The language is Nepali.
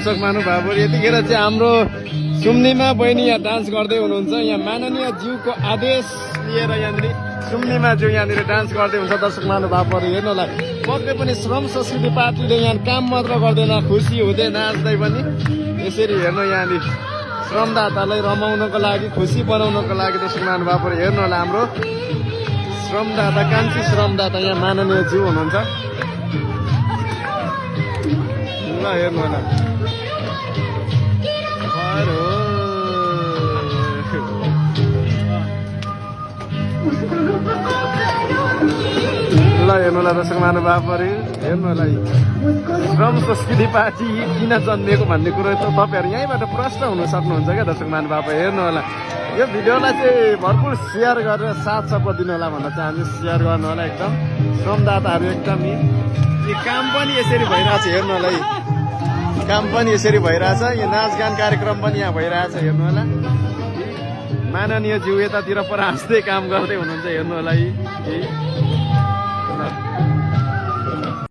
दर्शक महानुभावहरू यतिखेर चाहिँ हाम्रो सुम्निमा बहिनी यहाँ डान्स गर्दै हुनुहुन्छ। यहाँ माननीय ज्यूको आदेश लिएर यहाँनिर सुम्निमा ज्यू यहाँनिर डान्स गर्दै हुन्छ। दर्शक महानुभावहरू हेर्नुलाई पक्कै पनि श्रम संस्कृति पार्टीले यहाँ काम मात्र गर्दैन, खुसी हुँदै नाच्दै पनि यसरी हेर्नु यहाँनिर श्रमदातालाई रमाउनको लागि, खुसी बनाउनको लागि दर्शक महानुभावहरू हेर्नु होला हाम्रो श्रमदाता, कान्छी श्रमदाता यहाँ माननीय ज्यू हुनुहुन्छ। ल हेर्नु होला ल हेर्नुलाई दर्शक महानुभावहरू हेर्नु होला श्रम संस्कृति पार्टी किन जन्मिएको भन्ने कुरो त तपाईँहरू यहीँबाट प्रश्न हुन सक्नुहुन्छ क्या दर्शक महानुभाव। हेर्नु होला यो भिडियोलाई चाहिँ भरपुर सेयर गरेर साथ सपोर्ट दिनु होला भन्न चाहन्छु। सेयर गर्नु होला एकदम श्रमदाताहरू एकदम यो काम पनि यसरी भइरहेछ। हेर्नु होला काम पनि यसरी भइरहेछ, यो नाचगान कार्यक्रम पनि यहाँ भइरहेछ। हेर्नु होला माननीय ज्यू यतातिर पर हाँस्दै काम गर्दै हुनुहुन्छ। हेर्नु होला